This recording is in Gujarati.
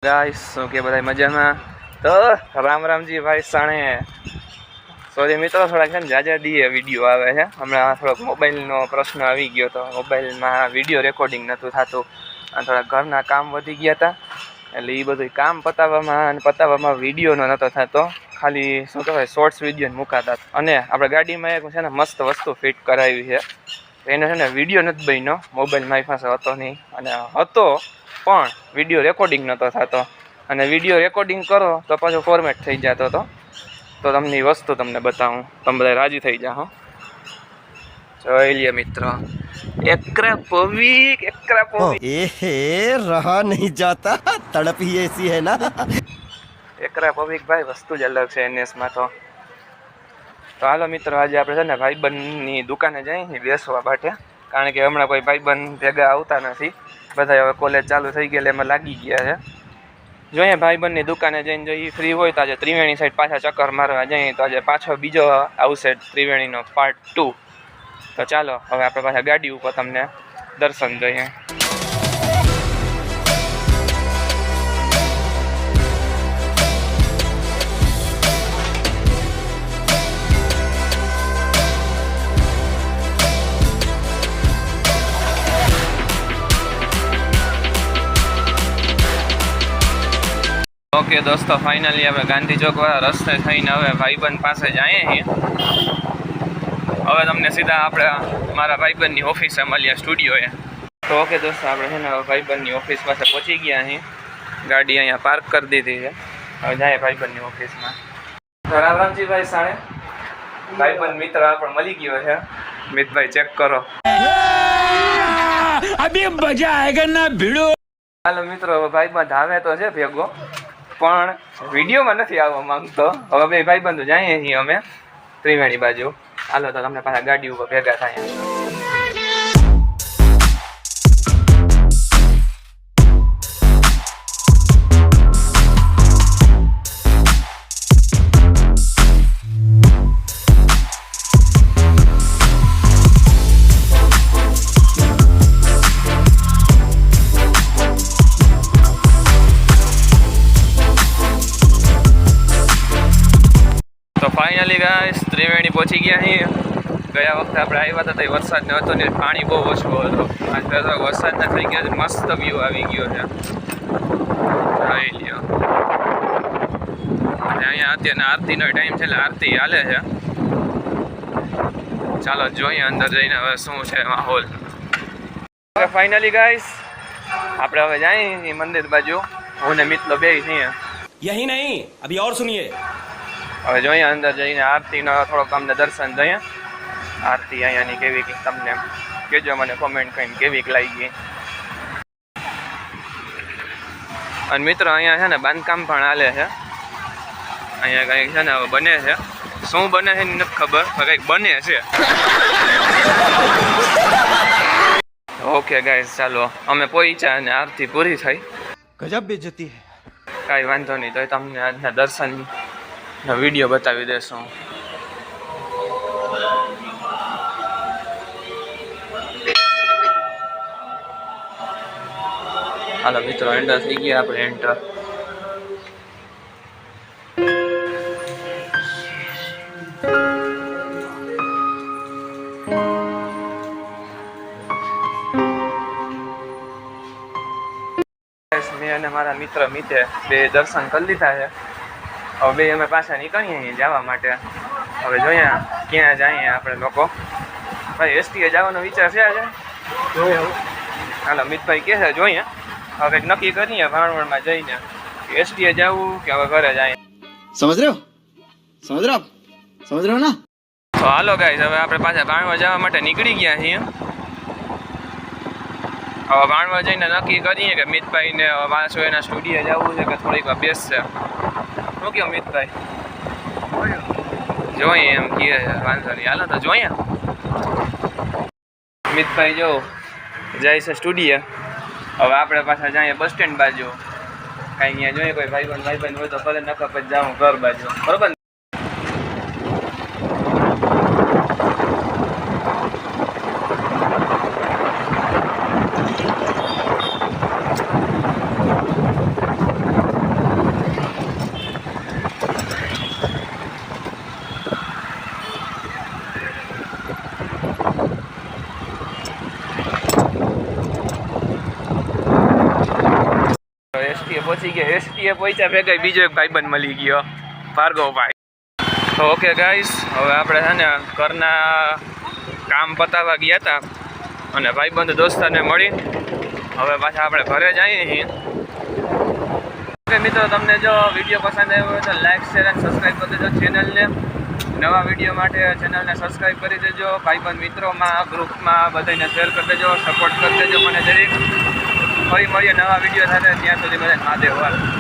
गाइस के बधाई मजाમાં तो राम रामजी भाई साणे सॉरी मित्रों थोड़ा है जाजा दिए विडियो आवे है हमणा थोड़ा मोबाइल नो प्रश्न આવી ગયો तो मोबाइल में विडियो रेकॉर्डिंग नतुं थातुं અને થોડા ઘરના કામ વધી ગયા હતા એટલે એ બધું કામ પતાવવામાં વિડિયો નતો થતો ખાલી શું કહેવાય શોર્ટ્સ વિડિયો મુકાતા અને આપણે ગાડીમાં એક છે ને મસ્ત વસ્તુ ફિટ કરાવી છે એને છે ને વિડિયો નથી બન્યો મોબાઈલ મારી પાસે હતો નહીં અને હતો પણ વિડિયો રેકોર્ડિંગ નતો થતો અને વિડિયો રેકોર્ડિંગ કરો તો પાછો ફોર્મેટ થઈ જતો હતો તો તમને એ વસ્તુ તમને બતાવું તમે બધા રાજી થઈ જાઓ જોઈ લ્યો મિત્રો एकरा पविक ए रहा नहीं जाता तड़प ही ऐसी है ना एकरा पविक भाई वस्तु ज अलग है एनएस में तो हालो मित्रों आज आप भाईबंधनी दुकाने जाए बेसवा बाटे कारण के हमणा कोई भाईबंध भेगा आवता नहीं बधा हवे कॉलेज चालू थई गई एमां लागी गया है जो अँ भाईबंधनी दुकाने जईने जो फ्री होय तो आज त्रिवेणी साइड पाछा चक्कर मारवा जाए तो आज पाछो बीजो आवशे त्रिवेणीनो पार्ट 2 तो चलो हवे आपणे पाछा गाड़ी पर तमने दर्शन दईए ओके दोस्तों फाइनली हमें गांधी चौक वाला रस्ते थईने हवे भाईबंध पासे जाए हैं हवे तमने सीधा आपणे मारा भाईबंधनी ऑफिसे मळीए स्टूडियोए तो ओके दोस्तों आपणे है भाईबंधनी ऑफिस पासे पहुंची गया हैं गाड़ी अहींया पार्क कर दीधी है हवे जाए भाईबंधनी ऑफिस में तो राम रामजी भाई साणे भाईबंध मित्र आपणे मळी गयो है मित भाई चेक करो अभी मजा आएगा ना भिड़ो हालो मित्रों भाईबंध आवे तो छे भेगो पण विडियो में नहीं आववा मांगतो हवे बे भाईबंधो जाए छीए अमे त्रिवेणी बाजू हालो तो तमने पाछा गाड़ी पर भेगा थाय तो फाइनली गाइस त्रिवेणी पहुंची गया हैं गया वक्त આપણે આવ્યા હતા તો વરસાદ ન હતો ને પાણી બહુ ઓછું હતું આજે તો વરસાદ ન થઈ ગયો મસ્ત વ્યૂ આવી ગયો છે જોઈ લ્યો અને અહીંયા અત્યારે આરતીનો ટાઈમ છે એટલે આરતી હાલે છે ચાલો જોઈએ અંદર જઈને હવે શું છે માહોલ ફાઇનલી ગાइस આપણે હવે જઈએ મંદિર બાજુ હું ને મિત્રો બેય છીએ यही नहीं अभी और सुनिए હવે જોઈએ અંદર જઈને આરતીનો થોડોક અમને દર્શન દઈએ આરતી અહીંયાની કેવી કંઈક તમને કહેજો મને કોમેન્ટ કરીને કેવી લાગી અને મિત્રો અહીંયા છે ને બાંધકામ પણ હાલે છે અહીંયા કંઈક છે ને બને છે શું બને છે નથી ખબર કંઈક બને છે ઓકે ગાઈસ ચાલો અમે પહોંચ્યા અને આરતી પૂરી થઈ गजब बेइज्जती है કાંઈ વાંધો નહીં તો તમને આજના દર્શન वीडियो बतावी देशो हालो मित्रों एंटर थी गया अपने एंटर मैं અને મારા મિત્ર મિતે બે દર્શન કરી લીધા છે હવે બે અમે પાછા નીકળીએ જવા માટે હવે જોઈએ ક્યાં જઈએ આપણે લોકો ભાઈ એસટીએ જવાનો વિચાર છે આજે જોઈએ હાલો મિતભાઈ કહે છે જોઈએ હવે કંઈક નક્કી કરીએ ભાણવડમાં જઈને એસટીએ જવું કે હવે ઘરે જાય समझ रहे हो ना તો હાલો ગાઈસ હવે આપણે પાછા ભાણવડ જવા માટે નીકળી ગયા છીએ હવે ભાણવડ જઈને નક્કી કરીએ કે મિતભાઈને પાછું એના સ્ટુડિયો જવું છે કે થોડીક વાર બેસશે શું કહો મિતભાઈ જોઈએ એમ કહે વાંધો નહીં હાલો તો જોઈએ મિતભાઈ જો જાય છે સ્ટુડિયો હવે આપણે પાછા જઈએ બસ સ્ટેન્ડ બાજુ કાંઈ અહીંયા જોઈએ કોઈ ભાઈબંધ હોય તો ભલે નકર પછી જાઉં ઘર બાજુ બરોબર પહોંચી ગયા. એસટીએ પહોંચ્યા ભેગા બીજો એક ભાઈબંધ મળી ગયો, ભાર્ગવભાઈ. ઓકે ગાઈસ, હવે આપણે છે ને ઘરના કામ પતાવવા ગયા હતા અને ભાઈબંધ દોસ્તારને મળી હવે પાછા આપણે ઘરે જઈએ છીએ. ઓકે મિત્રો, તમને જો વિડીયો પસંદ આવ્યો હોય તો લાઈક, શેર અને સબસ્ક્રાઈબ કરી દેજો ચેનલને. નવા વિડીયો માટે ચેનલને સબસ્ક્રાઈબ કરી દેજો. ભાઈબંધ મિત્રોમાં, ગ્રુપમાં બધાને શેર કરી દેજો, સપોર્ટ કરી દેજો મને જરીક. ફરી મળીએ નવા વિડીયો સાથે. ત્યાં સુધી બધાને મહાદેવ.